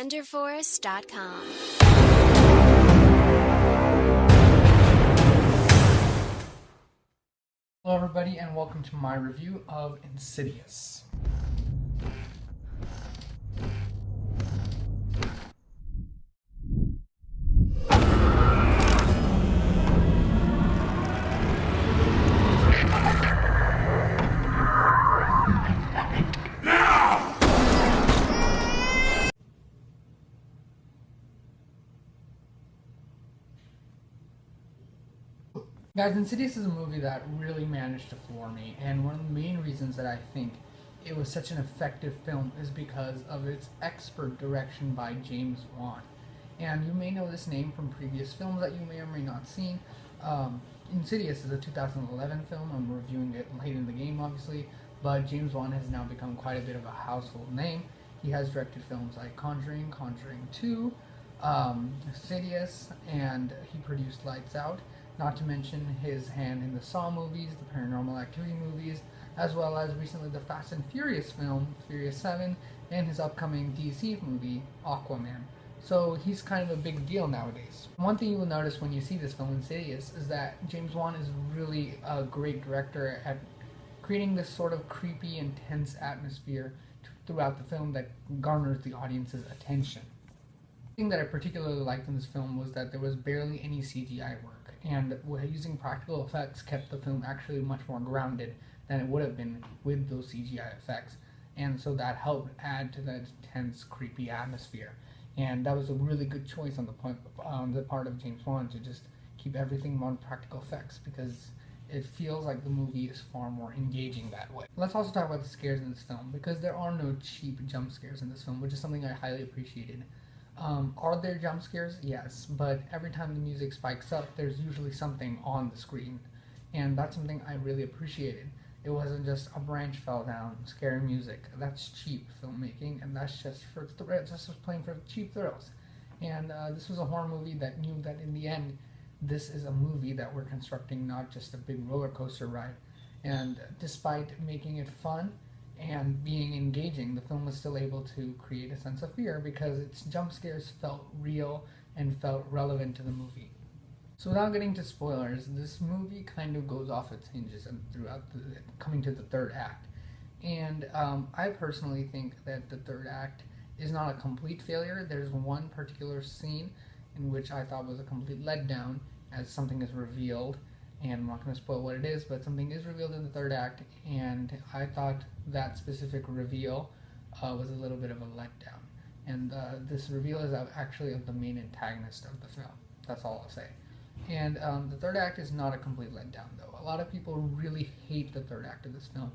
BenderForest.com. Hello everybody and welcome to my review of Insidious. Guys, Insidious is a movie that really managed to floor me, and one of the main reasons that I think it was such an effective film is because of its expert direction by James Wan. And you may know this name from previous films that you may or may not seen. Insidious is a 2011 film. I'm reviewing it late in the game, obviously, but James Wan has now become quite a bit of a household name. He has directed films like Conjuring, Conjuring 2, Insidious, and he produced Lights Out. Not to mention his hand in the Saw movies, the Paranormal Activity movies, as well as recently the Fast and Furious film, Furious 7, and his upcoming DC movie, Aquaman. So he's kind of a big deal nowadays. One thing you will notice when you see this film, Insidious, is that James Wan is really a great director at creating this sort of creepy, intense atmosphere throughout the film that garners the audience's attention. The thing that I particularly liked in this film was that there was barely any CGI work, and using practical effects kept the film actually much more grounded than it would have been with those CGI effects, and so that helped add to that intense, creepy atmosphere. And that was a really good choice on the part of James Wan to just keep everything on practical effects, because it feels like the movie is far more engaging that way. Let's also talk about the scares in this film, because there are no cheap jump scares in this film, which is something I highly appreciated. Are there jump scares? Yes, but every time the music spikes up, there's usually something on the screen, and that's something I really appreciated. It wasn't just a branch fell down, scary music. That's cheap filmmaking, and that's just playing for cheap thrills. And this was a horror movie that knew that in the end, this is a movie that we're constructing, not just a big roller coaster ride. And despite making it fun and being engaging, the film was still able to create a sense of fear because its jump scares felt real and felt relevant to the movie. So without getting to spoilers, this movie kind of goes off its hinges and coming to the third act. And I personally think that the third act is not a complete failure. There's one particular scene in which I thought was a complete letdown, as something is revealed, and I'm not going to spoil what it is, but something is revealed in the third act, and I thought that specific reveal was a little bit of a letdown. And this reveal is actually of the main antagonist of the film. That's all I'll say. And the third act is not a complete letdown, though. A lot of people really hate the third act of this film,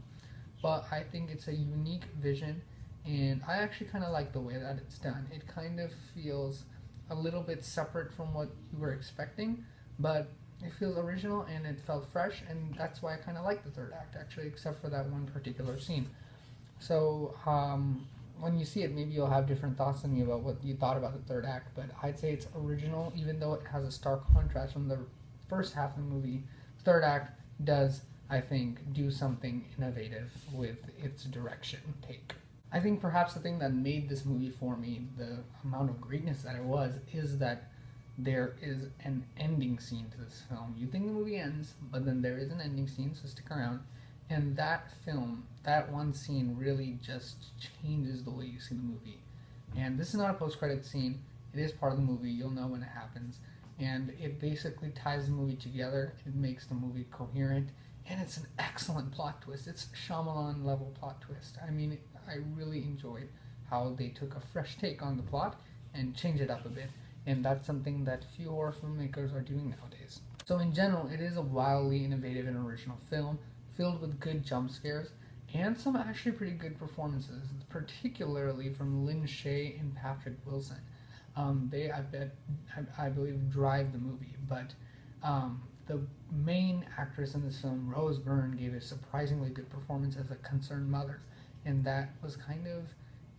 but I think it's a unique vision, and I actually kind of like the way that it's done. It kind of feels a little bit separate from what you were expecting, but it feels original and it felt fresh, and that's why I kind of like the third act, actually, except for that one particular scene. So when you see it, maybe you'll have different thoughts than me about what you thought about the third act, but I'd say it's original, even though it has a stark contrast from the first half of the movie. The third act does, I think, do something innovative with its direction take. I think perhaps the thing that made this movie for me, the amount of greatness that it was, is that there is an ending scene to this film. You think the movie ends, but then there is an ending scene, so stick around. And that film, that one scene really just changes the way you see the movie. And this is not a post-credit scene. It is part of the movie. You'll know when it happens. And it basically ties the movie together. It makes the movie coherent. And it's an excellent plot twist. It's a Shyamalan-level plot twist. I mean, I really enjoyed how they took a fresh take on the plot and changed it up a bit. And that's something that few horror filmmakers are doing nowadays. So in general, it is a wildly innovative and original film, filled with good jump scares, and some actually pretty good performances, particularly from Lin Shaye and Patrick Wilson. They, I believe, drive the movie, but the main actress in this film, Rose Byrne, gave a surprisingly good performance as a concerned mother, and that was kind of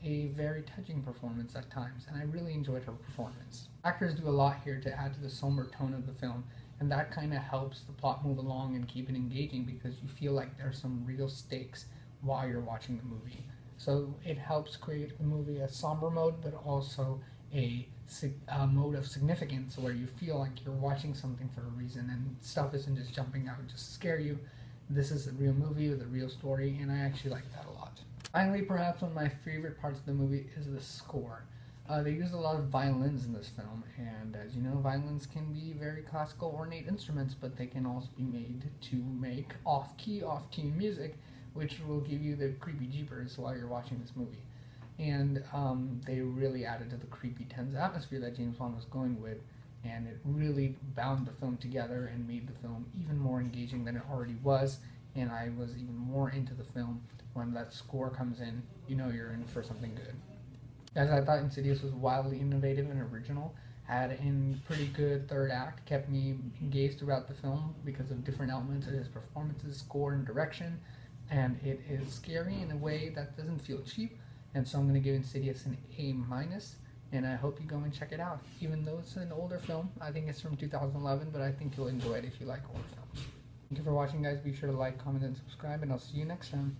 a very touching performance at times, and I really enjoyed her performance. Actors do a lot here to add to the somber tone of the film, and that kind of helps the plot move along and keep it engaging because you feel like there's some real stakes while you're watching the movie. So it helps create the movie a somber mode, but also a mode of significance where you feel like you're watching something for a reason and stuff isn't just jumping out just to scare you. This is a real movie with a real story, and I actually like that a lot. Finally, perhaps one of my favorite parts of the movie is the score. They use a lot of violins in this film, and as you know, violins can be very classical, ornate instruments, but they can also be made to make off-key, off-tune music, which will give you the creepy jeepers while you're watching this movie. And they really added to the creepy, tense atmosphere that James Wan was going with, and it really bound the film together and made the film even more engaging than it already was. And I was even more into the film when that score comes in. You know you're in for something good. As I thought Insidious was wildly innovative and original, had a pretty good third act, kept me engaged throughout the film because of different elements of his performances, score, and direction, and it is scary in a way that doesn't feel cheap, and so I'm going to give Insidious an A minus, and I hope you go and check it out. Even though it's an older film, I think it's from 2011, but I think you'll enjoy it if you like older films. Thank you for watching, guys. Be sure to like, comment, and subscribe, and I'll see you next time.